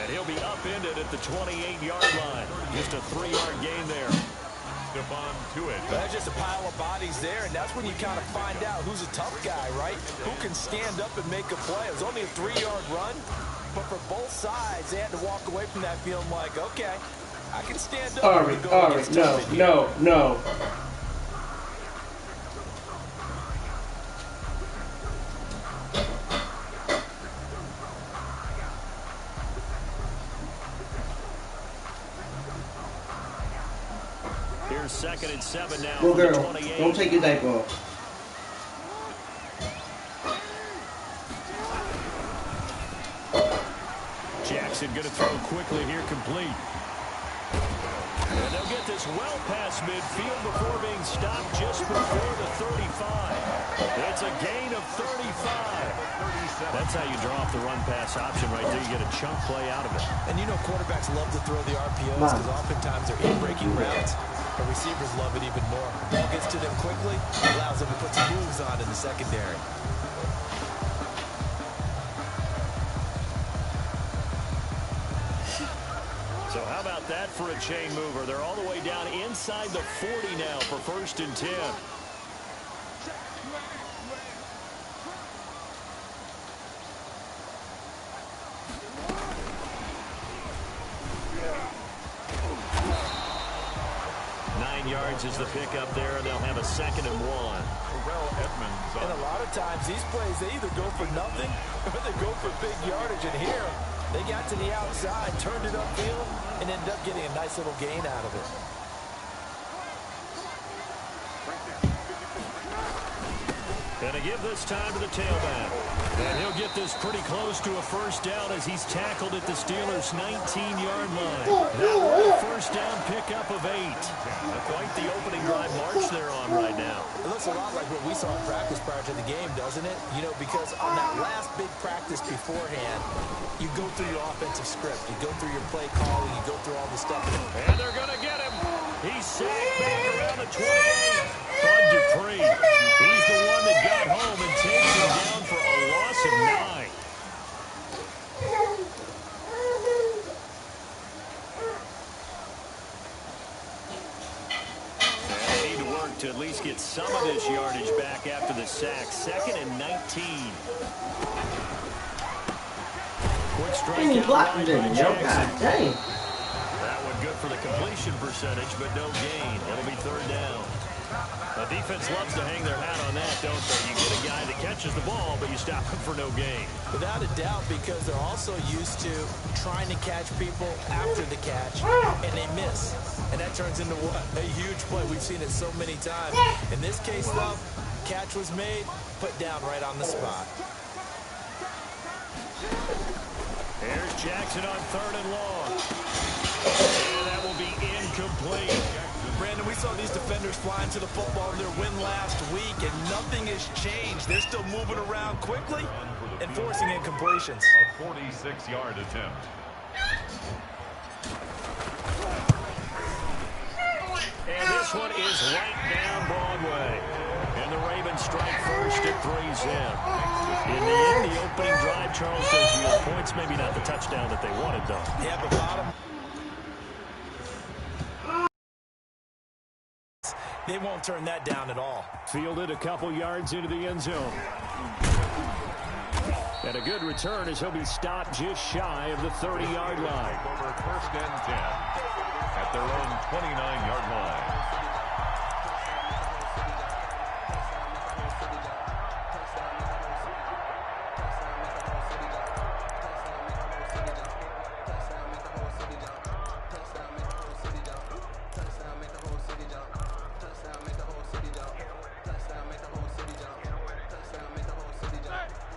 And he'll be upended at the 28-yard line. Just a 3-yard gain there. Stephon Tuitt. That's just a pile of bodies there, and that's when you kind of find out who's a tough guy, right? Who can stand up and make a play. It was only a 3-yard run, but for both sides, they had to walk away from that feeling like, okay, I can stand up. All right, no. Here's 2nd and 7 now. Go girl, don't take your diaper off. Jackson going to throw quickly here, complete. And they'll get this well past midfield before being stopped just before the 35. It's a gain of 35. That's how you draw off the run-pass option right there. You get a chunk play out of it. And you know quarterbacks love to throw the RPOs because oftentimes they're in-breaking routes. But receivers love it even more. Ball gets to them quickly, allows them to put some moves on in the secondary. So how about that for a chain mover? They're all the way down inside the 40 now for 1st and 10. Yards is the pickup there, and they'll have a 2nd and 1. Terrell Edmunds. And a lot of times these plays, they either go for nothing or they go for big yardage. And here, they got to the outside, turned it upfield, and ended up getting a nice little gain out of it. Gonna give this time to the tailback. And he'll get this pretty close to a 1st down as he's tackled at the Steelers' 19-yard line. Now a 1st down pickup of 8. Quite the opening drive march they're on right now. It looks a lot like what we saw in practice prior to the game, doesn't it? You know, because on that last big practice beforehand, you go through your offensive script. You go through your play calling. You go through all the stuff. And they're going to get him. He's sacked back around the 28. Bud Dupree. He's the one that got home and takes him down for a loss of 9. To at least get some of this yardage back after the sack. 2nd and 19. Quick strike out right by Jackson. That one good for the completion percentage, but no gain. It'll be 3rd down. The defense loves to hang their hat on that, don't they? You get a guy that catches the ball, but you stop him for no gain. Without a doubt, because they're also used to trying to catch people after the catch, and they miss. And that turns into what? A huge play. We've seen it so many times. In this case, though, catch was made, put down right on the spot. Here's Jackson on 3rd and long. And that will be incomplete. Brandon, we saw these defenders flying to the football in their win last week, and nothing has changed. They're still moving around quickly and forcing incompletions. A 46-yard attempt. And this one is right down Broadway. And the Ravens strike first at 3-zip. In the end, the opening drive, Charles does yield points. Maybe not the touchdown that they wanted, though. Yeah, but bottom. They won't turn that down at all. Fielded a couple yards into the end zone. And a good return as he'll be stopped just shy of the 30-yard line. Over 1st and 10 at their own 29-yard line.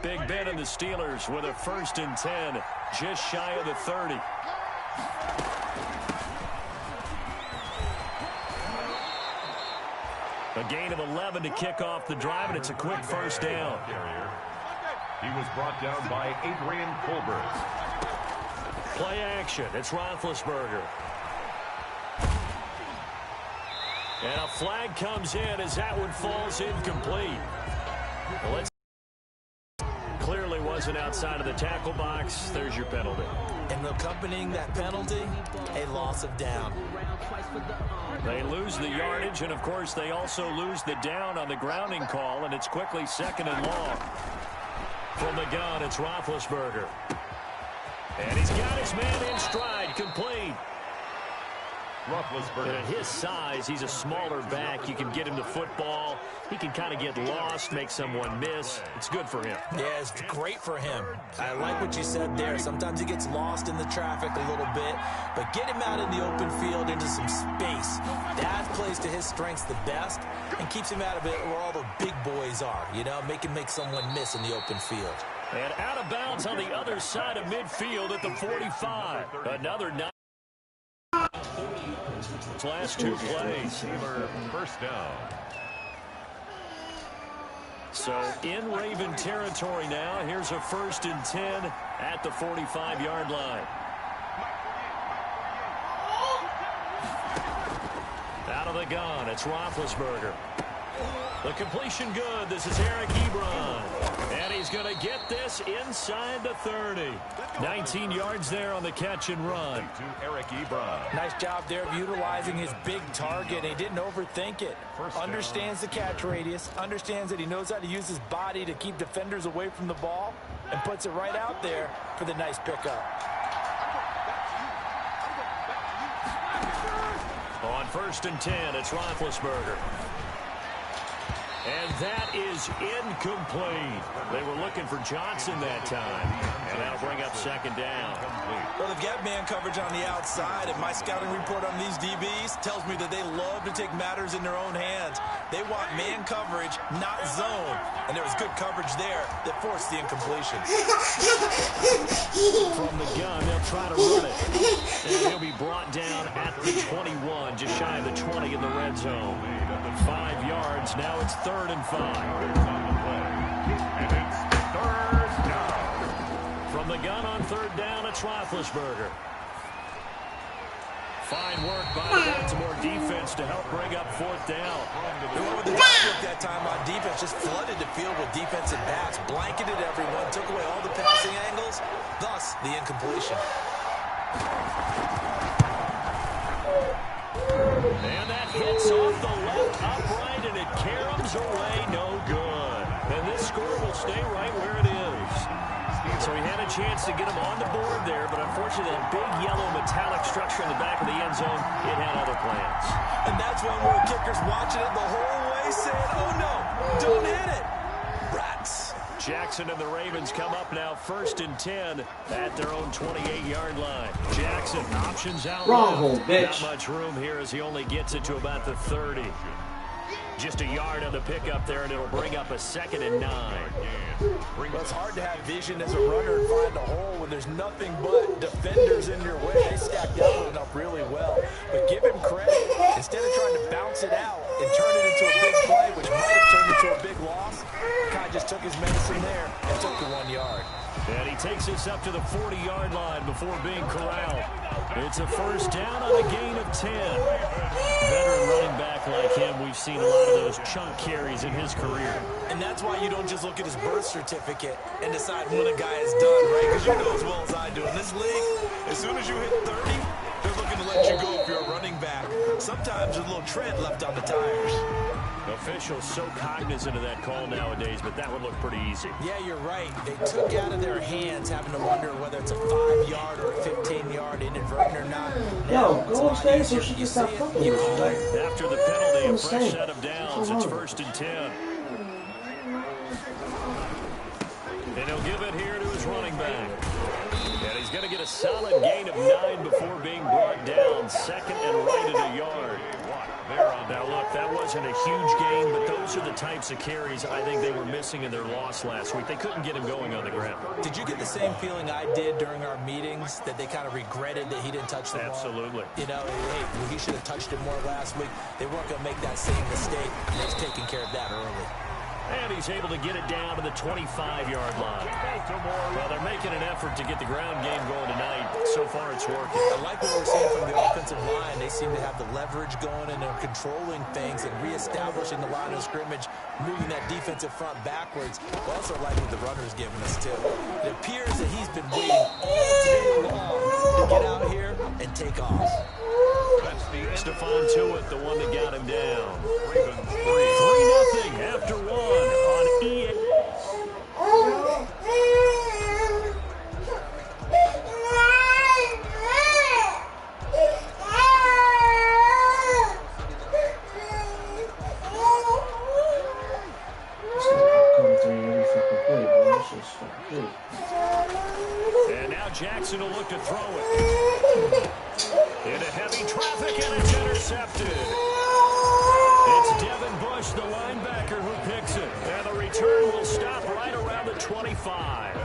Big Ben and the Steelers with a 1st and 10, just shy of the 30. A gain of 11 to kick off the drive, and it's a quick 1st down. He was brought down by Adrian Colbert. Play action. It's Roethlisberger. And a flag comes in as that one falls incomplete. Well, clearly wasn't outside of the tackle box. There's your penalty. And accompanying that penalty, a loss of down. They lose the yardage, and, of course, they also lose the down on the grounding call, and it's quickly 2nd and long. From the gun, it's Roethlisberger. And he's got his man in stride, complete. Roethlisberger. And at his size, he's a smaller back. You can get him the football. He can kind of get lost, make someone miss. It's good for him. Yeah, it's great for him. I like what you said there. Sometimes he gets lost in the traffic a little bit, but get him out in the open field into some space. That plays to his strengths the best and keeps him out of it where all the big boys are, you know, make someone miss in the open field. And out of bounds on the other side of midfield at the 45. Another night. Last 2 plays. First down. So in Raven territory now. Here's a 1st and 10 at the 45-yard line. Out of the gun, it's Roethlisberger. The completion good. This is Eric Ebron. And he's going to get this inside the 30. 19 yards there on the catch and run. To Eric Ebron. Nice job there of utilizing his big target. He didn't overthink it. Understands the catch radius. Understands that he knows how to use his body to keep defenders away from the ball. And puts it right out there for the nice pickup. On 1st and 10, it's Roethlisberger. And that is incomplete. They were looking for Johnson that time. And that'll bring up 2nd down. Well, they've got man coverage on the outside, and my scouting report on these DBs tells me that they love to take matters in their own hands. They want man coverage, not zone. And there was good coverage there that forced the incompletion. From the gun, they'll try to run it. And he'll be brought down at the 21, just shy of the 20 in the red zone. 5 yards, now it's 3rd and 5. And it's 3rd down. From the gun on 3rd down, it's Roethlisberger. Fine work by the Baltimore defense to help bring up 4th down. They went with the look that time on defense, just flooded the field with defensive backs, blanketed everyone, took away all the passing angles, thus the incompletion. And that hits off the left upright, and it caroms away, no good. And this score will stay right where it is. So he had a chance to get him on the board there, but unfortunately that big yellow metallic structure in the back of the end zone, it had other plans. And that's when we're kickers watching it the whole way saying, oh no, don't hit it. Rats. Jackson and the Ravens come up now 1st and 10 at their own 28-yard line. Jackson options out. Wrong hole, bitch. Not much room here as he only gets it to about the 30. Just a yard on the pickup there, and it'll bring up a 2nd and 9. Well, it's hard to have vision as a runner and find a hole when there's nothing but defenders in your way. They stacked that one up really well. But give him credit. Instead of trying to bounce it out and turn it into a big play, which might have turned into a big loss, Kai just took his medicine there and took the 1 yard. And he takes us up to the 40-yard line before being corralled. It's a 1st down on a gain of 10. Veteran running back like him, we've seen a lot of those chunk carries in his career. And that's why you don't just look at his birth certificate and decide when a guy is done, right? Because you know as well as I do, in this league, as soon as you hit 30, they're looking to let you go if you're a running back. Sometimes there's a little tread left on the tires. Officials so cognizant of that call nowadays, but that would look pretty easy. Yeah, you're right. They took out of their hands having to wonder whether it's a 5-yard or a 15-yard inadvertent or not. Yo, go upstairs so she can stop fucking with you. Like, after the penalty, a fresh set of downs. It's 1st and 10. And he'll give it here to his running back. And he's going to get a solid gain of 9 before being brought down. 2nd and right at a yard. Now, look, that wasn't a huge gain, but those are the types of carries I think they were missing in their loss last week. They couldn't get him going on the ground. Did you get the same feeling I did during our meetings, that they kind of regretted that he didn't touch the ball? Absolutely. You know, hey, he should have touched it more last week. They weren't going to make that same mistake. He was taking care of that early. And he's able to get it down to the 25-yard line. Well, they're making an effort to get the ground game going tonight. So far it's working. I like what we're seeing from the offensive line. They seem to have the leverage going, and they're controlling things and reestablishing the line of scrimmage, moving that defensive front backwards. I also like what the runner's giving us, too. It appears that he's been waiting all day long to get out here and take off. That's the Stephon Tuitt, the one that got him down. Ravens 3-0 after one on EA. And now Jackson will look to throw it. Into heavy traffic, and it's intercepted. It's Devin Bush, the linebacker, who picks it. And the return will stop right around the 25.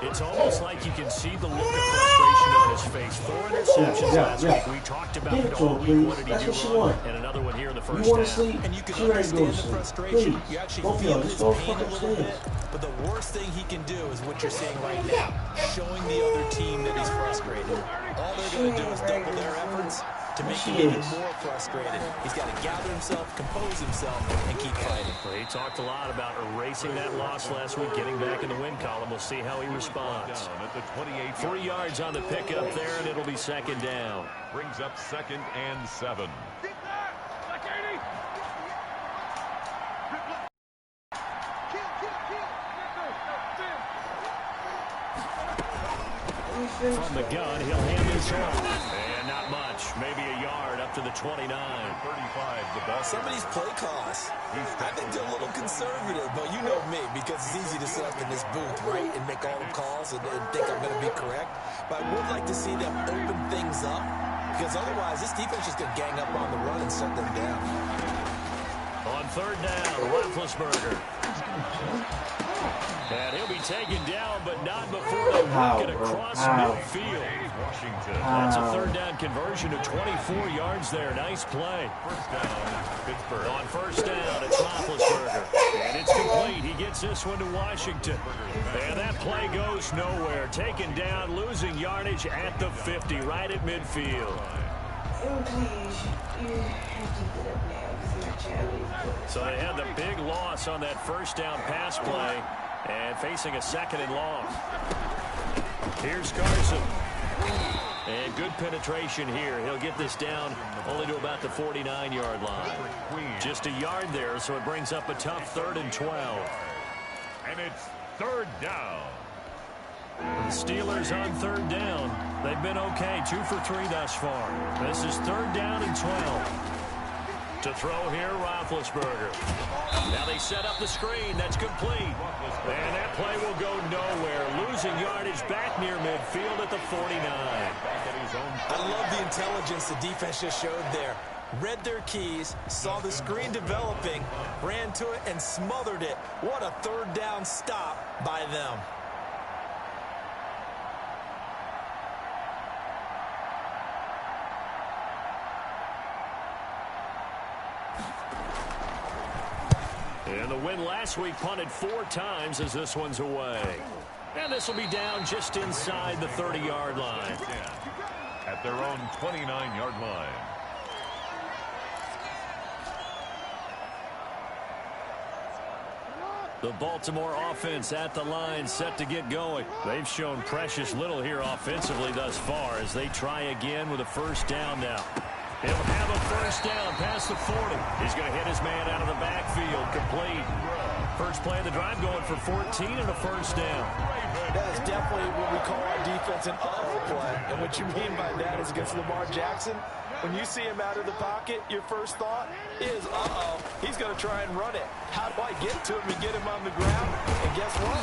It's almost like you can see the look of frustration on his face. 4 interceptions last week. We talked about it all week. What did he do wrong? And another one here in the first half. And you can understand the frustration. You actually feel his pain a little bit. But the worst thing he can do is what you're seeing right now, showing the other team that he's frustrated. All they're going to do is double their efforts to make him even more frustrated. He's got to gather himself, compose himself, and keep fighting. Well, he talked a lot about erasing that loss last week, getting back in the win column. We'll see how he responds. at the 28. 3 yards on the pickup there, and it'll be second down. Brings up 2nd and 7. From the gun, he'll hand this off. And not much. Maybe a yard up to the 29. 35, the ball. Some of these play calls, I think they're a little conservative, but you know me, because it's easy to sit up in this booth, right, and make all the calls and think I'm going to be correct. But I would like to see them open things up, because otherwise this defense is going to gang up on the run and shut them down. On 3rd down, Roethlisberger. And he'll be taken down, but not before they work it across midfield. Washington. That's a 3rd down conversion of 24 yards there. Nice play. 1st down, Pittsburgh. On 1st down, it's Roethlisberger. And it's complete. He gets this one to Washington. And that play goes nowhere. Taken down, losing yardage at the 50, right at midfield. So they had the big loss on that 1st down pass play and facing a 2nd and long. Here's Carson. And good penetration here. He'll get this down only to about the 49-yard line. Just a yard there, so it brings up a tough 3rd and 12. And it's 3rd down. The Steelers on 3rd down. They've been okay, 2 for 3 thus far. This is 3rd down and 12. To throw here, Roethlisberger. Now they set up the screen. That's complete. And that play will go nowhere. Losing yardage back near midfield at the 49. I love the intelligence the defense just showed there. Read their keys, saw the screen developing, ran to it, and smothered it. What a 3rd down stop by them. And the win last week punted 4 times as this one's away. And this will be down just inside the 30-yard line. At their own 29-yard line. The Baltimore offense at the line, set to get going. They've shown precious little here offensively thus far as they try again with a 1st down now. He'll have a 1st down past the 40. He's going to hit his man out of the backfield, complete. First play of the drive going for 14 and a 1st down. That is definitely what we call our defense an uh-oh play. And what you mean by that is against Lamar Jackson, when you see him out of the pocket, your first thought is, uh-oh, he's going to try and run it. How do I get to him and get him on the ground? And guess what?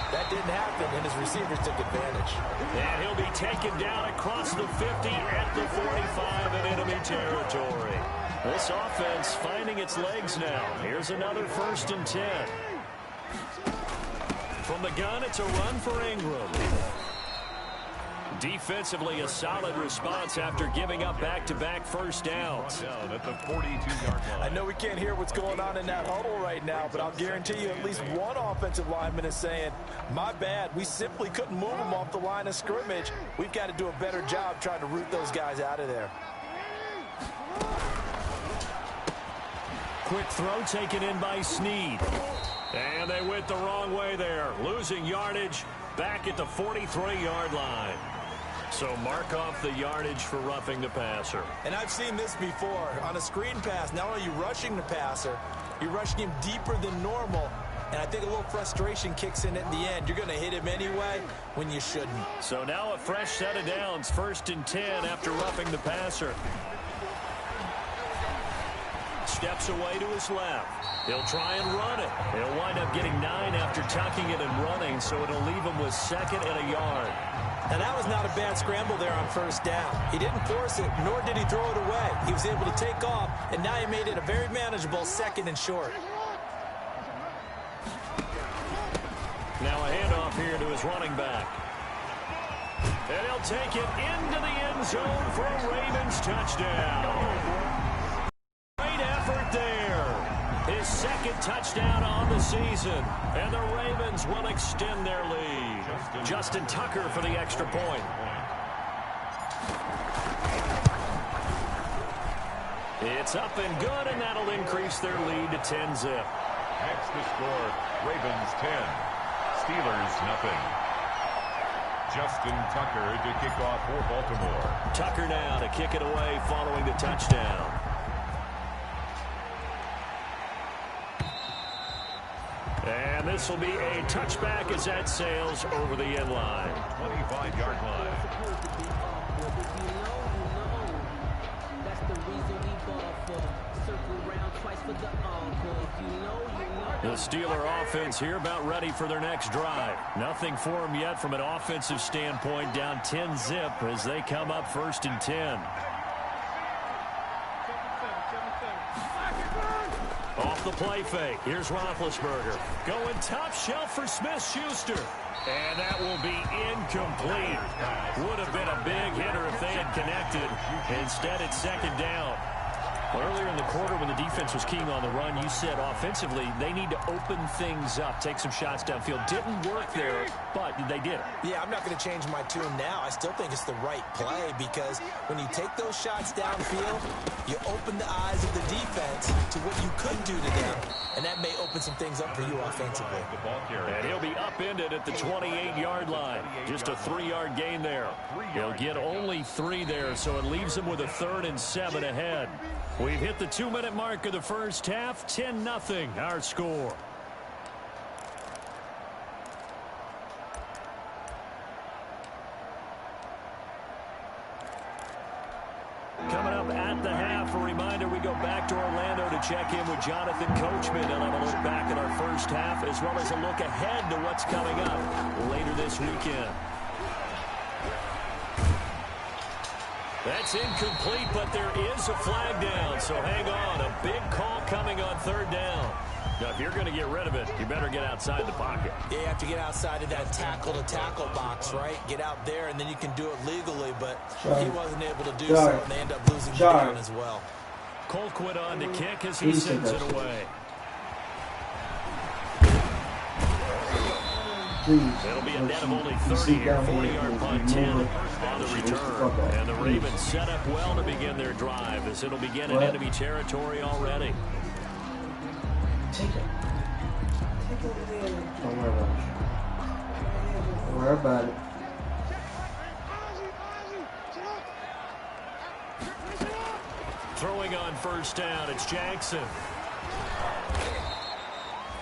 That didn't happen, and his receivers took advantage. And he'll be taken down across the 50 at the 45 in enemy territory. This offense finding its legs now. Here's another 1st and 10. From the gun, it's a run for Ingram. Defensively, a solid response after giving up back-to-back first downs. Down at the 42-yard line. I know we can't hear what's going on in that huddle right now, but I'll guarantee you at least one offensive lineman is saying, my bad, we simply couldn't move them off the line of scrimmage. We've got to do a better job trying to root those guys out of there. Quick throw taken in by Snead. And they went the wrong way there, losing yardage back at the 43-yard line. So mark off the yardage for roughing the passer. And I've seen this before. On a screen pass, not only are you rushing the passer, you're rushing him deeper than normal. And I think a little frustration kicks in at the end. You're going to hit him anyway when you shouldn't. So now a fresh set of downs, 1st and 10 after roughing the passer. Steps away to his left. He'll try and run it. He'll wind up getting 9 after tucking it and running, so it'll leave him with 2nd and a yard. Now, that was not a bad scramble there on 1st down. He didn't force it, nor did he throw it away. He was able to take off, and now he made it a very manageable 2nd and short. Now a handoff here to his running back. And he'll take it into the end zone for a Ravens touchdown. Great effort there. His 2nd touchdown on the season. And the Ravens will extend their lead. Justin Tucker for the extra point. It's up and good, and that'll increase their lead to 10-zip. That's the score. Ravens 10. Steelers nothing. Justin Tucker to kick off for Baltimore. Tucker now to kick it away following the touchdown. And this will be a touchback as that sails over the end line. 25-yard line. The Steeler offense here about ready for their next drive. Nothing for them yet from an offensive standpoint, down 10-zip as they come up 1st and 10. Off the play fake. Here's Roethlisberger. Going top shelf for Smith-Schuster. And that will be incomplete. Would have been a big hitter if they had connected. Instead, it's 2nd down. Earlier in the quarter when the defense was keying on the run, you said offensively they need to open things up, take some shots downfield. Didn't work there, but they did. Yeah, I'm not going to change my tune now. I still think it's the right play because when you take those shots downfield, you open the eyes of the defense to what you could do to them, and that may open some things up for you offensively. And he'll be upended at the 28-yard line. Just a 3-yard gain there. He'll get only 3 there, so it leaves him with a 3rd and 7 ahead. We've hit the 2-minute mark of the first half. 10-0 our score. Coming up at the half, a reminder we go back to Orlando to check in with Jonathan Coachman and have a look back at our first half as well as a look ahead to what's coming up later this weekend. That's incomplete, but there is a flag down, so hang on. A big call coming on 3rd down. Now, if you're going to get rid of it, you better get outside the pocket. Yeah, you have to get outside of that tackle-to-tackle box, right? Get out there, and then you can do it legally, but he wasn't able to do so, and they end up losing the down as well. Colquitt on to kick as he sends it away. It'll be a net of only 30 here. 40-yard punt, 10 on the return. And the Ravens set up well to begin their drive as it'll begin in enemy territory already. Take it. Take it. Don't worry about it. Don't worry about it. Throwing on 1st down, it's Jackson.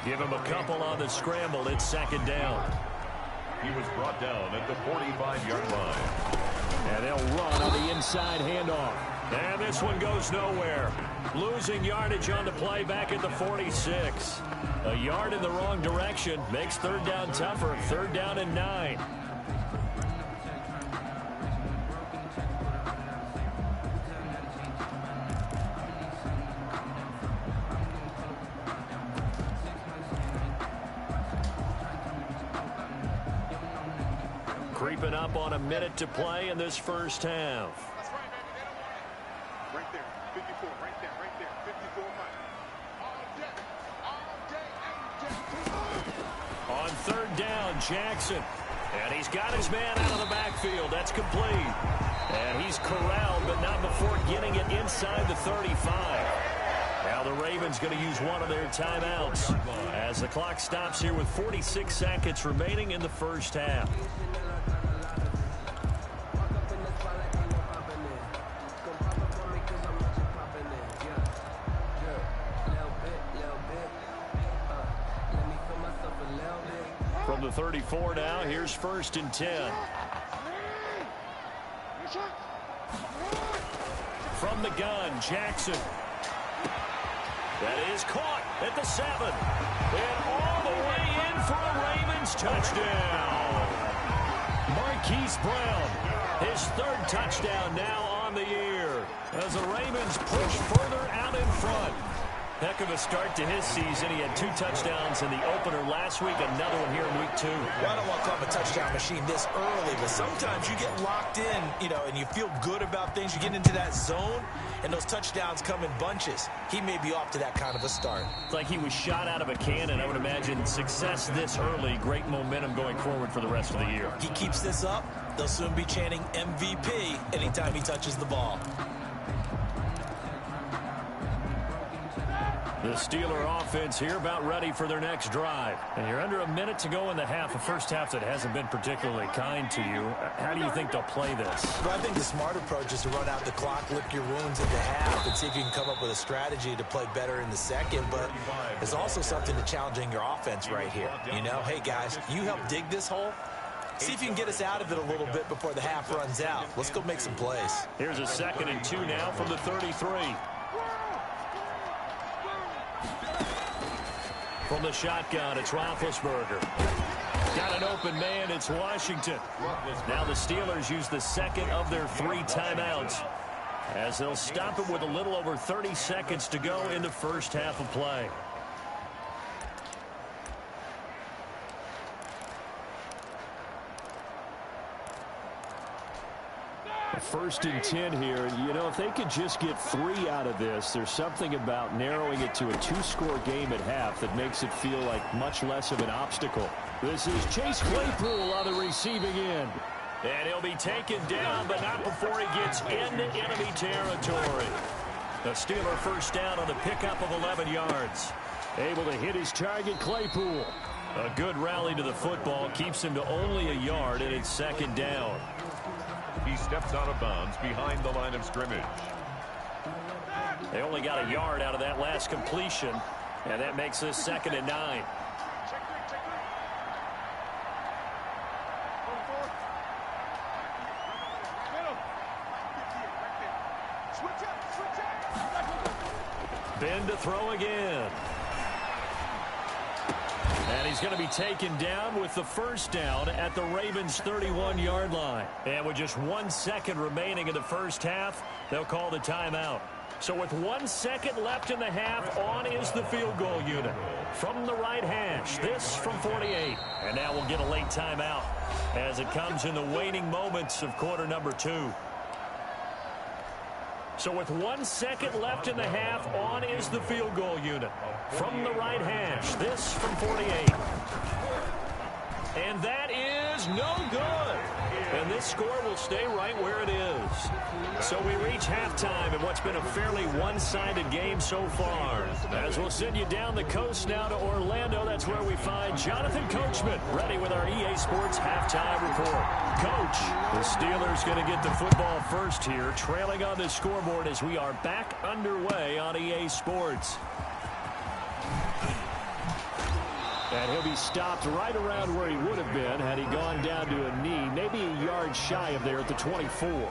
Give him a couple on the scramble. It's 2nd down. He was brought down at the 45-yard line. And they'll run on the inside handoff. And this one goes nowhere. Losing yardage on the play back at the 46. A yard in the wrong direction makes 3rd down tougher. 3rd down and 9. Creeping up on a minute to play in this first half. Right there, 54, right there, 54 miles. On third down, Jackson. And he's got his man out of the backfield. That's complete. And he's corralled, but not before getting it inside the 35. Now the Ravens going to use one of their timeouts as the clock stops here with 46 seconds remaining in the first half. From the 34 now, here's 1st and 10. From the gun, Jackson. That is caught at the 7. And all the way in for a Ravens touchdown. Marquise Brown, his 3rd touchdown now on the year as the Ravens push further out in front. Heck of a start to his season. He had 2 touchdowns in the opener last week, another one here in week 2. Well, I don't want to call him a touchdown machine this early, but sometimes you get locked in, and you feel good about things. You get into that zone, and those touchdowns come in bunches. He may be off to that kind of a start. It's like he was shot out of a cannon. I would imagine success this early, great momentum going forward for the rest of the year. He keeps this up, they'll soon be chanting MVP anytime he touches the ball. The Steeler offense here about ready for their next drive. And you're under a minute to go in the half, a first half that hasn't been particularly kind to you. How do you think they'll play this? Well, I think the smart approach is to run out the clock, lick your wounds in the half, and see if you can come up with a strategy to play better in the second. But there's also something to challenging your offense right here. Hey, guys, you help dig this hole. See if you can get us out of it a little bit before the half runs out. Let's go make some plays. Here's a 2nd and 2 now from the 33. From the shotgun, it's Roethlisberger. Got an open man, it's Washington. Now the Steelers use the 2nd of their 3 timeouts as they'll stop it with a little over 30 seconds to go in the first half of play. First and 10 here. If they could just get 3 out of this, there's something about narrowing it to a 2-score game at half that makes it feel like much less of an obstacle. This is Chase Claypool on the receiving end. And he'll be taken down, but not before he gets into enemy territory. The Steeler first down on the pickup of 11 yards. Able to hit his target, Claypool. A good rally to the football keeps him to only a yard, and it's 2nd down. He steps out of bounds behind the line of scrimmage. They only got a yard out of that last completion, and that makes this 2nd and 9. Ben to throw again. And he's going to be taken down with the first down at the Ravens' 31-yard line. And with just 1 second remaining in the first half, they'll call the timeout. So with 1 second left in the half, on is the field goal unit. From the right hash, this from 48. And now we'll get a late timeout as it comes in the waning moments of quarter number 2. So with 1 second left in the half, on is the field goal unit. From the right hash, this from 48. And that is no good. And this score will stay right where it is. So we reach halftime in what's been a fairly one-sided game so far. As we'll send you down the coast now to Orlando, that's where we find Jonathan Coachman, ready with our EA Sports halftime report. Coach, the Steelers going to get the football first here, trailing on the scoreboard as we are back underway on EA Sports. And he'll be stopped right around where he would have been had he gone down to a knee, maybe a yard shy of there at the 24.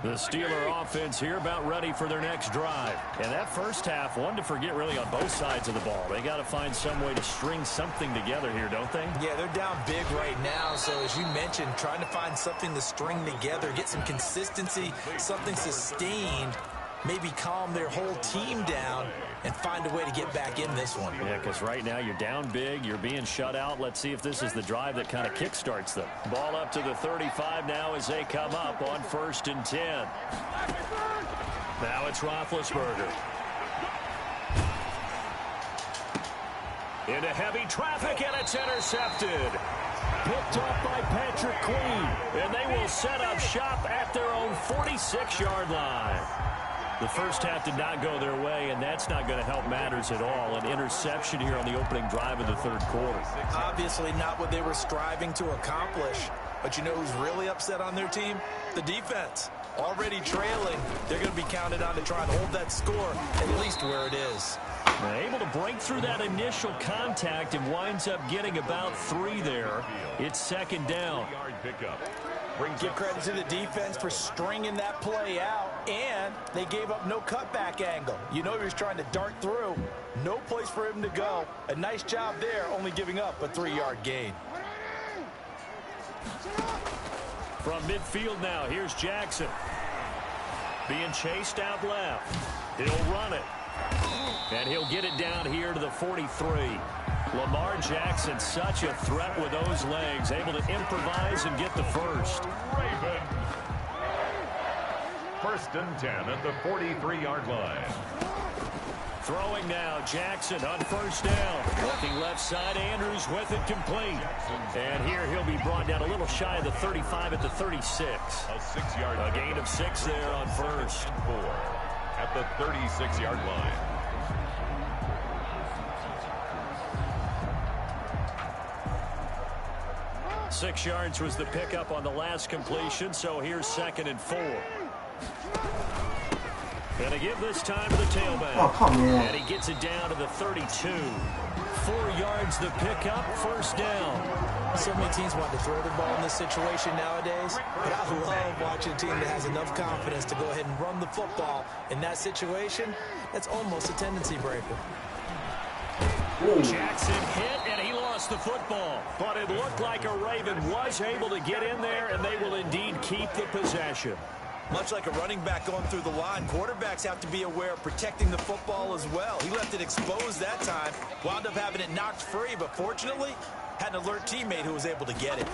The Steeler offense here about ready for their next drive. And that first half, one to forget really on both sides of the ball. They got to find some way to string something together here, don't they? Yeah, they're down big right now. So as you mentioned, trying to find something to string together, get some consistency, something sustained, maybe calm their whole team down and find a way to get back in this one. Yeah, because right now you're down big, you're being shut out. Let's see if this is the drive that kind of kickstarts them. Ball up to the 35 now as they come up on 1st and 10. Now it's Roethlisberger. Into heavy traffic, and it's intercepted. Picked off by Patrick Queen, and they will set up shop at their own 46-yard line. The first half did not go their way, and that's not going to help matters at all. An interception here on the opening drive of the third quarter. Obviously not what they were striving to accomplish. But you know who's really upset on their team? The defense. Already trailing, they're going to be counted on to try and hold that score at least where it is. They're able to break through that initial contact and winds up getting about 3 there. It's 2nd down. Give credit to the defense for stringing that play out, and they gave up no cutback angle. You know he was trying to dart through. No place for him to go. A nice job there, only giving up a 3-yard gain. From midfield now, here's Jackson. Being chased out left. He'll run it. And he'll get it down here to the 43. Lamar Jackson, such a threat with those legs, able to improvise and get the first. Raven. 1st and 10 at the 43-yard line. Throwing now, Jackson on 1st down. Looking left side, Andrews with it complete. And here he'll be brought down a little shy of the 35 at the 36. A 6-yard A gain of 6 there on 1st. 4 at the 36-yard line. Six yards was the pickup on the last completion, so here's 2nd and 4. Going to give this time to the tailback. Oh, come on. And he gets it down to the 32. 4 yards the pickup, 1st down. So many teams want to throw the ball in this situation nowadays, but I love watching a team that has enough confidence to go ahead and run the football. In that situation, that's almost a tendency breaker. Ooh. Jackson hit, and he lost the football. But it looked like a Raven was able to get in there, and they will indeed keep the possession. Much like a running back going through the line, quarterbacks have to be aware of protecting the football as well. He left it exposed that time, wound up having it knocked free, but fortunately, had an alert teammate who was able to get it.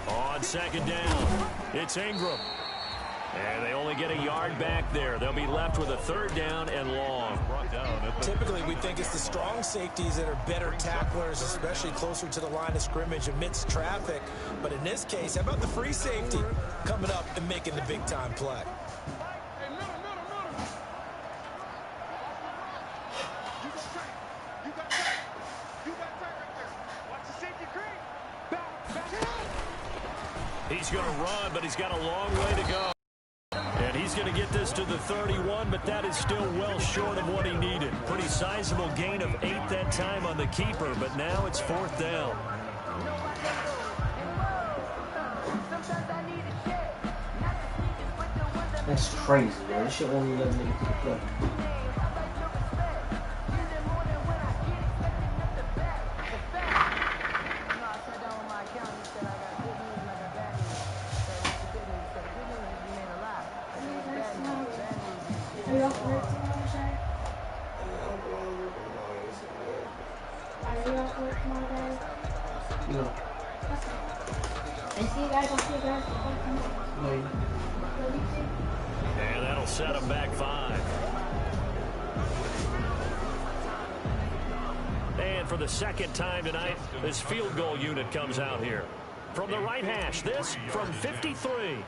On 2nd down, it's Ingram. And they only get a yard back there. They'll be left with a 3rd down and long. Typically, we think it's the strong safeties that are better tacklers, especially closer to the line of scrimmage amidst traffic. But in this case, how about the free safety coming up and making the big-time play? He's going to run, but he's got a long way to go. And he's going to get this to the 31, but that is still well short of what he needed. Pretty sizable gain of 8 that time on the keeper, but now it's 4th down. That's crazy, man. This shit only let me play. Are you off work tomorrow, Shay? Are you off work tomorrow, guys? No. I see you guys. I'll see you guys tomorrow. No. Love you too. And that'll set him back 5. And for the 2nd time tonight, this field goal unit comes out here. From the right hash, this from 53.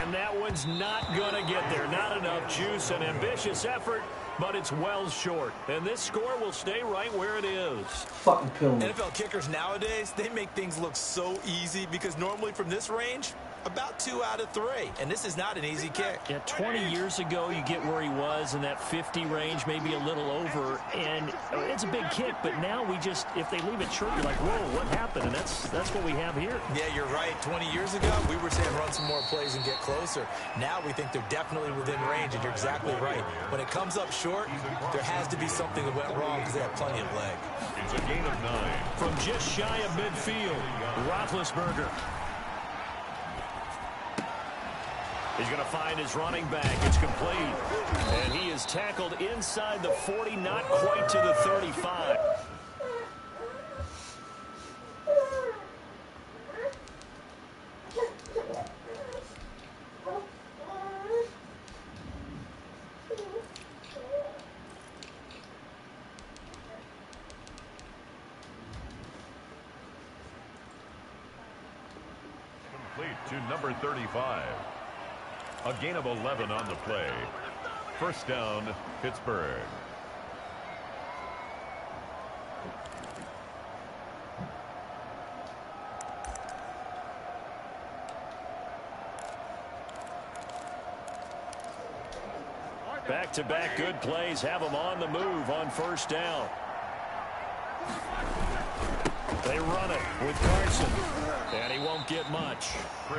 And that one's not going to get there. Not enough juice. An ambitious effort, but it's well short. And this score will stay right where it is. Fucking kill me. NFL kickers nowadays, they make things look so easy because normally from this range, About 2 out of 3, and this is not an easy kick. Yeah, 20 years ago, you get where he was in that 50 range, maybe a little over, and it's a big kick, but now we just, if they leave it short, you're like, whoa, what happened? And that's what we have here. Yeah, you're right. 20 years ago, we were saying run some more plays and get closer. Now we think they're definitely within range, and you're exactly right. When it comes up short, there has to be something that went wrong because they have plenty of leg. It's a gain of 9. From just shy of midfield, Roethlisberger. He's going to find his running back. It's complete. And he is tackled inside the 40, not quite to the 35. Complete to number 35. A gain of 11 on the play. First down, Pittsburgh. Back-to-back good plays have them on the move on first down. They run it with Carson. And he won't get much.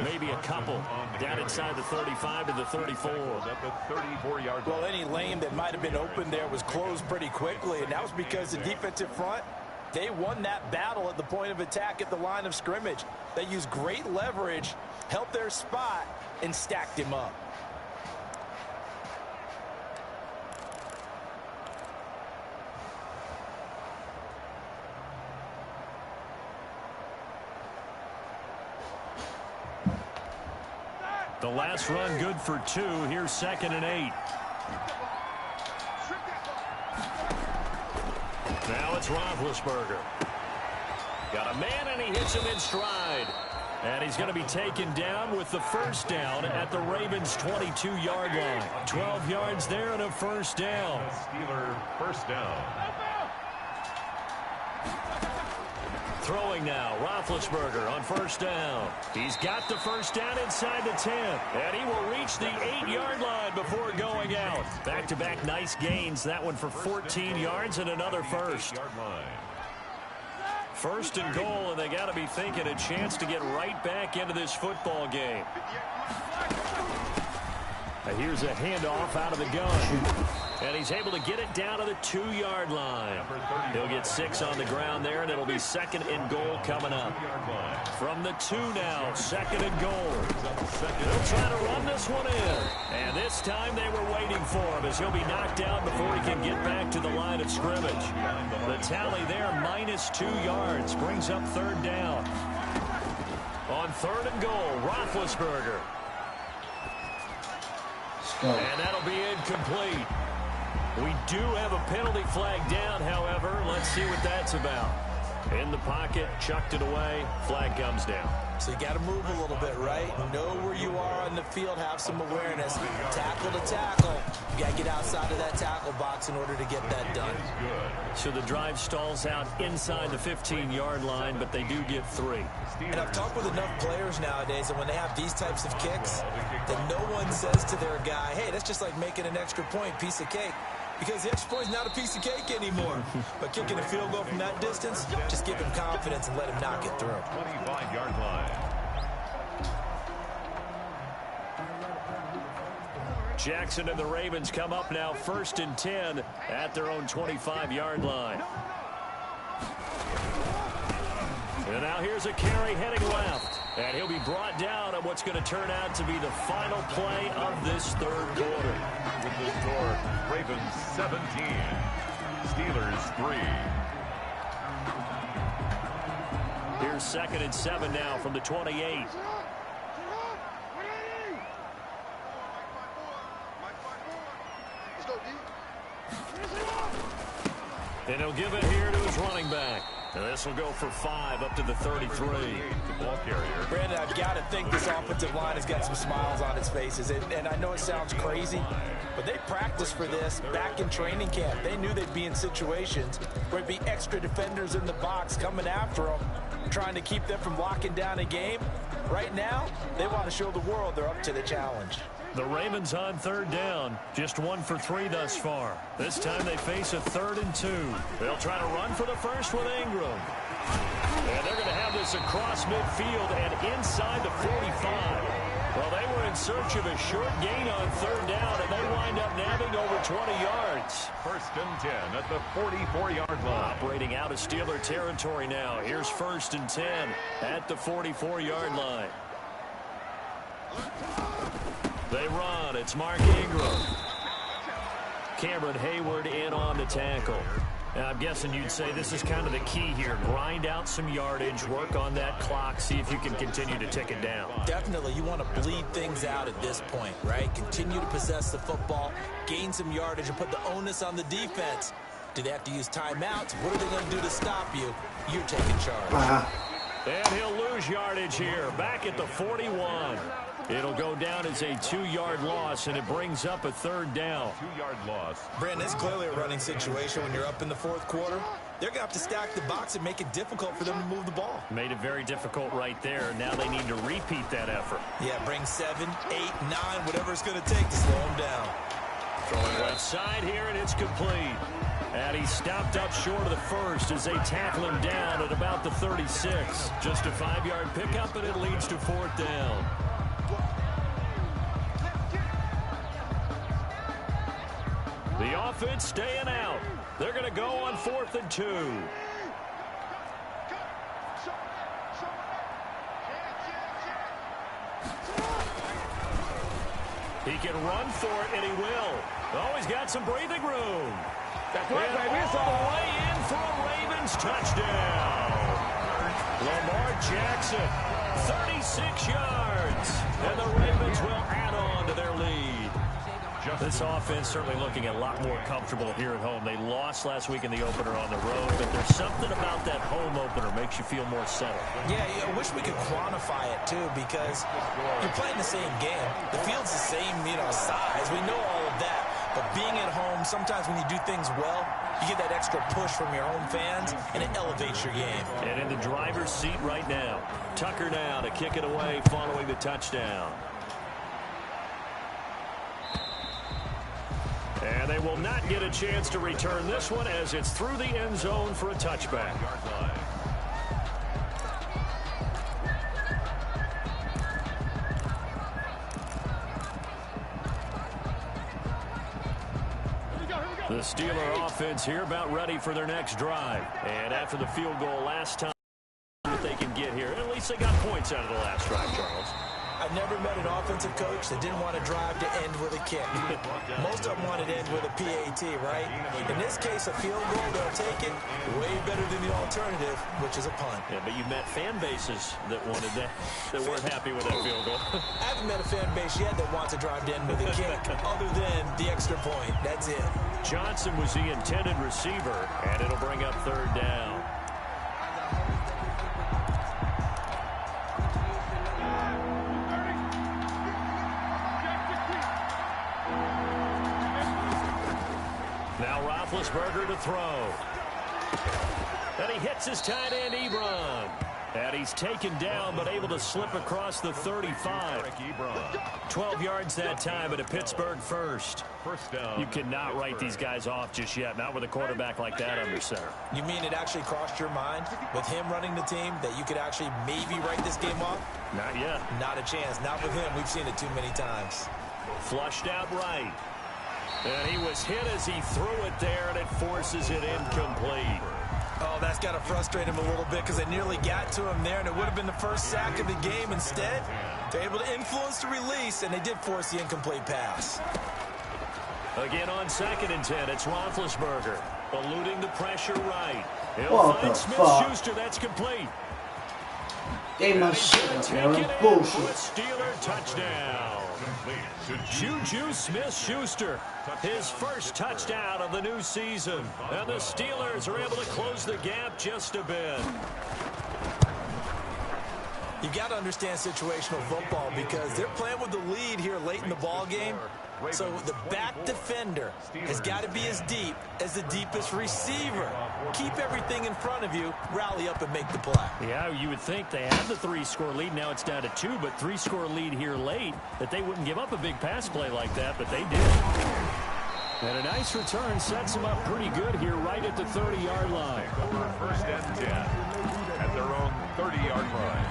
Maybe a couple. Down inside the 35 to the 34. At the 34-yard line. Well, any lane that might have been open there was closed pretty quickly, and that was because the defensive front, they won that battle at the point of attack at the line of scrimmage. They used great leverage, helped their spot, and stacked him up. The last run good for 2. Here's 2nd and 8. Now it's Roethlisberger. Got a man, and he hits him in stride. And he's going to be taken down with the first down at the Ravens' 22-yard line. 12 yards there and a first down. Steeler first down. Throwing now, Roethlisberger on first down. He's got the first down inside the 10. And he will reach the 8-yard line before going out. Back-to-back nice gains. That one for 14 yards and another first. 8-yard line. First and goal, and they got to be thinking a chance to get right back into this football game. Here's a handoff out of the gun. And he's able to get it down to the 2-yard line. He'll get 6 on the ground there, and it'll be 2nd and goal coming up. From the 2 now, 2nd and goal. They'll try to run this one in. And this time they were waiting for him as he'll be knocked out before he can get back to the line of scrimmage. The tally there, -2 yards, brings up 3rd down. On 3rd and goal, Roethlisberger. And that'll be incomplete. We do have a penalty flag down, however. Let's see what that's about. In the pocket, chucked it away, flag comes down. So you got to move a little bit, right? Know where you are on the field, have some awareness. Tackle to tackle. You got to get outside of that tackle box in order to get that done. So the drive stalls out inside the 15-yard line, but they do get 3. And I've talked with enough players nowadays, and when they have these types of kicks, then no one says to their guy, hey, that's just like making an extra point, piece of cake. Because the extra point is not a piece of cake anymore. But kicking a field goal from that distance, just give him confidence and let him knock it through. 25-yard line. Jackson and the Ravens come up now 1st and 10 at their own 25-yard line. And now here's a carry heading left. And he'll be brought down at what's going to turn out to be the final play of this 3rd quarter. With the score, Ravens 17, Steelers 3. Here's 2nd and 7 now from the 28. And he'll give it here to his running back. And this will go for 5 up to the 33. The ball carrier. Brandon, I've got to think this offensive line has got some smiles on its faces. And I know it sounds crazy, but they practiced for this back in training camp. They knew they'd be in situations where it'd be extra defenders in the box coming after them, trying to keep them from locking down a game. Right now, they want to show the world they're up to the challenge. The Ravens on third down. Just 1 for 3 thus far. This time they face a 3rd and 2. They'll try to run for the first with Ingram. And they're going to have this across midfield and inside the 45. Well, they were in search of a short gain on third down, and they wind up nabbing over 20 yards. 1st and 10 at the 44-yard line. Operating out of Steeler territory now. Here's 1st and 10 at the 44-yard line. They run. It's Mark Ingram. Cameron Hayward in on the tackle. Now, I'm guessing you'd say this is kind of the key here. Grind out some yardage, work on that clock, see if you can continue to tick it down. Definitely. You want to bleed things out at this point, right? Continue to possess the football, gain some yardage, and put the onus on the defense. Do they have to use timeouts? What are they going to do to stop you? You're taking charge. And he'll lose yardage here. Back at the 41. It'll go down as a 2-yard loss, and it brings up a 3rd down. 2-yard loss. Brandon, it's clearly a running situation when you're up in the 4th quarter. They're going to have to stack the box and make it difficult for them to move the ball. Made it very difficult right there. Now they need to repeat that effort. Yeah, bring 7, 8, 9, whatever it's going to take to slow them down. Throwing left side here, and it's complete. And he stopped up short of the first as they tackle him down at about the 36. Just a 5-yard pickup, and it leads to 4th down. The offense staying out. They're going to go on 4th and 2. He can run for it, and he will. Oh, he's got some breathing room. And all the way in for a Ravens touchdown. Lamar Jackson, 36 yards. And the Ravens will add on to their lead. This offense certainly looking a lot more comfortable here at home. They lost last week in the opener on the road, but there's something about that home opener makes you feel more settled. Yeah, I wish we could quantify it, too, because you're playing the same game. The field's the same, size. We know all of that. But being at home, sometimes when you do things well, you get that extra push from your home fans, and it elevates your game. And in the driver's seat right now. Tucker now to kick it away following the touchdown. And they will not get a chance to return this one as it's through the end zone for a touchback. The Steeler offense here about ready for their next drive. And after the field goal last time that they can get here, at least they got points out of the last drive, Charles. I've never met an offensive coach that didn't want to drive to end with a kick. Most of them wanted to end with a PAT, right? In this case, a field goal, they'll take it way better than the alternative, which is a punt. Yeah, but you've met fan bases that wanted that weren't happy with that field goal. I haven't met a fan base yet that wants to drive to end with a kick, other than the extra point. That's it. Johnson was the intended receiver, and it'll bring up 3rd down. Now Roethlisberger to throw. And he hits his tight end, Ebron. And he's taken down, but able to slip across the 35. 12 yards that time, and a Pittsburgh first. You cannot write these guys off just yet, not with a quarterback like that under center. You mean it actually crossed your mind with him running the team that you could actually maybe write this game off? Not yet. Not a chance. Not with him. We've seen it too many times. Flushed out right. And he was hit as he threw it there, and it forces it incomplete. Oh, that's got to frustrate him a little bit because they nearly got to him there, and it would have been the first sack of the game. Instead, they're able to influence the release, and they did force the incomplete pass. Again on 2nd and 10, it's Roethlisberger eluding the pressure right. He'll find Smith-Schuster. That's complete. They must bullshit. Steeler touchdown. Juju Smith-Schuster, his first touchdown of the new season. And the Steelers are able to close the gap just a bit. You got to understand situational football because they're playing with the lead here late in the ball game. So the back defender has got to be as deep as the deepest receiver. Keep everything in front of you, rally up and make the play. Yeah, you would think they had the 3-score lead. Now it's down to 2, but 3-score lead here late, that they wouldn't give up a big pass play like that, but they did. And a nice return sets them up pretty good here right at the 30-yard line. First and 10 at their own 30-yard line.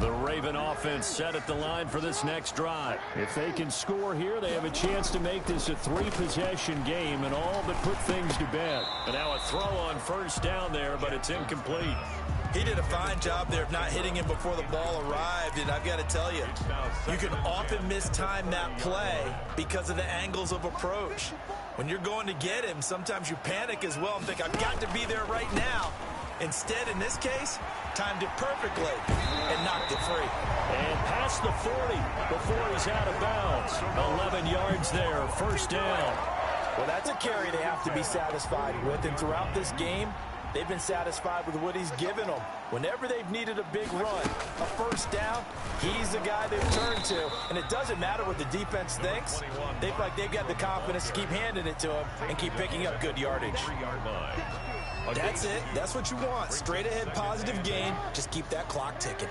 The Raven offense set at the line for this next drive. If they can score here, they have a chance to make this a 3-possession game and all but put things to bed. And now a throw on first down there, but it's incomplete. He did a fine job there of not hitting him before the ball arrived, and I've got to tell you, you can often mistime that play because of the angles of approach. When you're going to get him, sometimes you panic as well and think, I've got to be there right now. Instead, in this case, timed it perfectly and knocked it free. And past the 40 before he's out of bounds. 11 yards there, first down. Well, that's a carry they have to be satisfied with, and throughout this game, they've been satisfied with what he's given them. Whenever they've needed a big run, a first down, he's the guy they've turned to. And it doesn't matter what the defense thinks. They feel like they've got the confidence to keep handing it to him and keep picking up good yardage. That's it. That's what you want. Straight ahead positive gain. Just keep that clock ticking.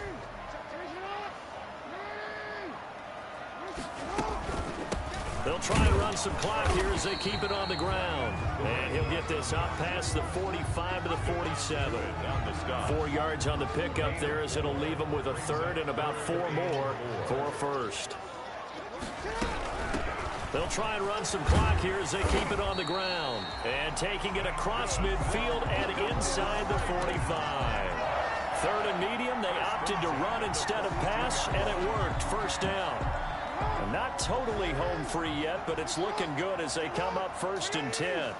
They'll try and run some clock here as they keep it on the ground. And he'll get this up past the 45 to the 47. 4 yards on the pickup there as it'll leave them with a third and about 4 more for a first. They'll try and run some clock here as they keep it on the ground. And taking it across midfield and inside the 45. Third and medium, they opted to run instead of pass, and it worked. First down. And not totally home free yet, but it's looking good as they come up first and 10.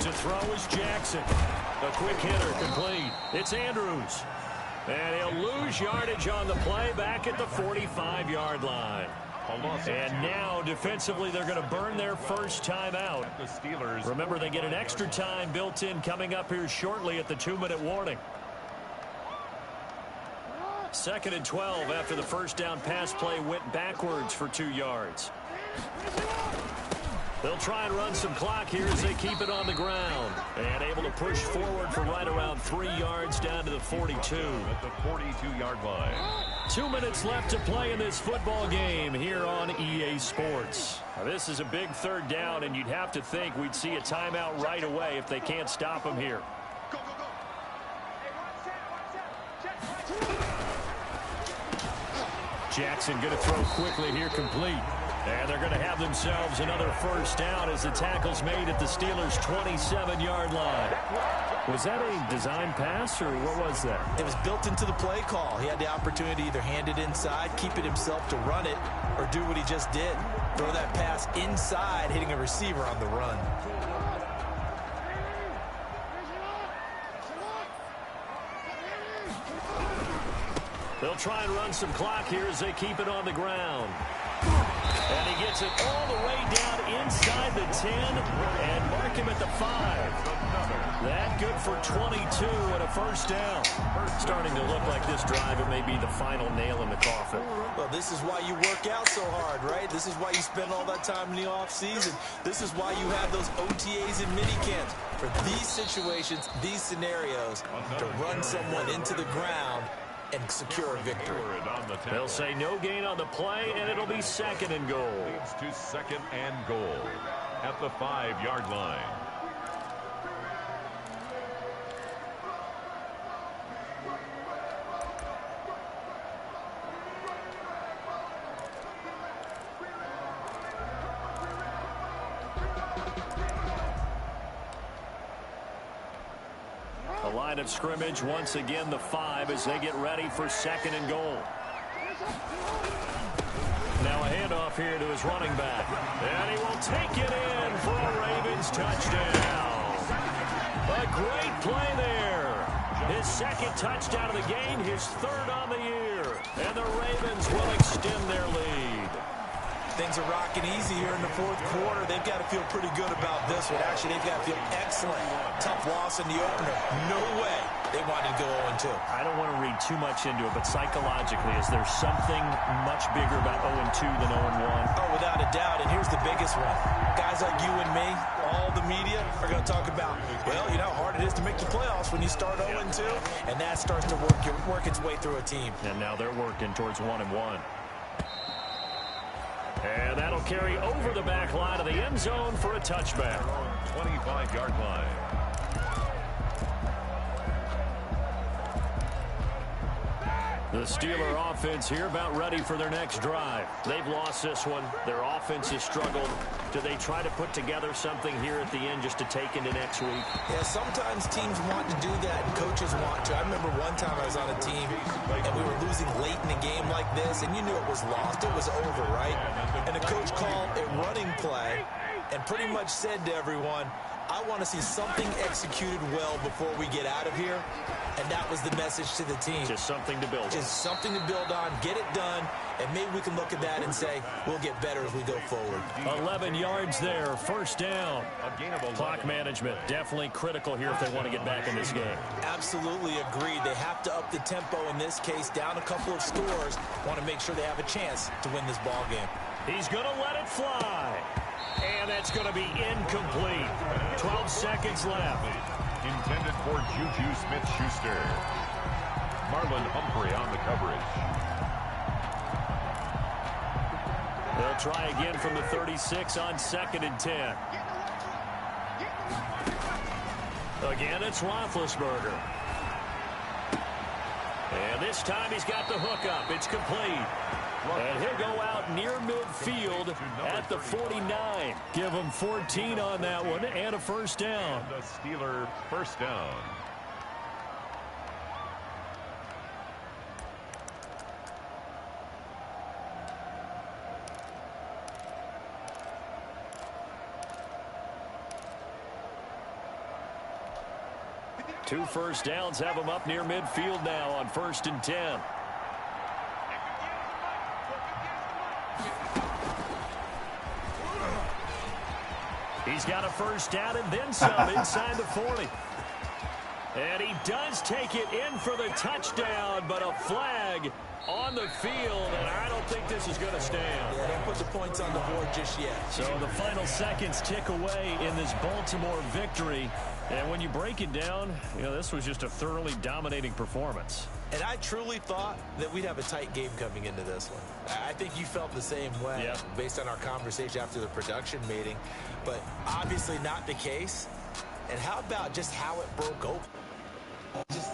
To throw is Jackson. A quick hitter, complete. It's Andrews. And he'll lose yardage on the play back at the 45-yard line. And now, defensively, they're going to burn their first time out. Remember, they get an extra time built in coming up here shortly at the 2-minute warning. 2nd and 12 after the first down pass play went backwards for 2 yards. They'll try and run some clock here as they keep it on the ground. And able to push forward for right around 3 yards down to the 42. At the 42-yard line. 2 minutes left to play in this football game here on EA Sports. Now, this is a big third down, and you'd have to think we'd see a timeout right away if they can't stop them here. Jackson going to throw quickly here, complete. And they're going to have themselves another first down as the tackle's made at the Steelers' 27-yard line. Was that a design pass, or what was that? It was built into the play call. He had the opportunity to either hand it inside, keep it himself to run it, or do what he just did. Throw that pass inside, hitting a receiver on the run. They'll try and run some clock here as they keep it on the ground. And he gets it all the way down inside the 10 and mark him at the 5. That good for 22 and a first down. Starting to look like this drive, it may be the final nail in the coffin. Well, this is why you work out so hard, right? This is why you spend all that time in the offseason. This is why you have those OTAs and mini camps. For these situations, these scenarios, to run someone into the ground and secure a victory. They'll say no gain on the play, and it'll be 2nd and goal. Leads to 2nd and goal at the 5-yard line. Line of scrimmage once again the 5 as they get ready for 2nd and goal. Now a handoff here to his running back, and he will take it in for a Ravens touchdown. A great play there. His second touchdown of the game, his third on the year. And the Ravens will extend their lead. Things are rocking easy here in the fourth quarter. They've got to feel pretty good about this one. Actually, they've got to feel excellent. Tough loss in the opener. No way they wanted to go 0-2. I don't want to read too much into it, but psychologically, is there something much bigger about 0-2 than 0-1? Oh, without a doubt, and here's the biggest one. Guys like you and me, all the media, are going to talk about, well, you know how hard it is to make the playoffs when you start 0-2, and that starts to work its way through a team. And now they're working towards 1-1. And that'll carry over the back line of the end zone for a touchback. 25-yard line. The Steeler offense here about ready for their next drive. They've lost this one. Their offense has struggled. Do they try to put together something here at the end just to take into next week? Yeah, sometimes teams want to do that and coaches want to. I remember one time I was on a team and we were losing late in a game like this, and you knew it was lost. It was over, right? And the coach called a running play and pretty much said to everyone, I want to see something executed well before we get out of here. And that was the message to the team. Just something to build on. Just something to build on, get it done, and maybe we can look at that and say, we'll get better as we go forward. 11 yards there, first down. Clock management, definitely critical here if they want to get back in this game. Absolutely agreed. They have to up the tempo in this case, down a couple of scores. Want to make sure they have a chance to win this ball game. He's going to let it fly. And that's going to be incomplete. 12 seconds left. Intended for Juju Smith-Schuster. Marlon Humphrey on the coverage. They'll try again from the 36 on 2nd and 10. Again, it's Roethlisberger. And this time he's got the hook up. It's complete. And he'll go out near midfield at the 49. Give him 14 on that one and a first down. The Steeler first down. Two first downs have him up near midfield now on 1st and 10. He's got a first down and then some inside the 40. And he does take it in for the touchdown, but a flag on the field, and I don't think this is going to stand. Yeah, don't put the points on the board just yet. So the final seconds tick away in this Baltimore victory. And when you break it down, you know, this was just a thoroughly dominating performance. And I truly thought that we'd have a tight game coming into this one. I think you felt the same way based on our conversation after the production meeting. But obviously not the case. And how about just how it broke open? Just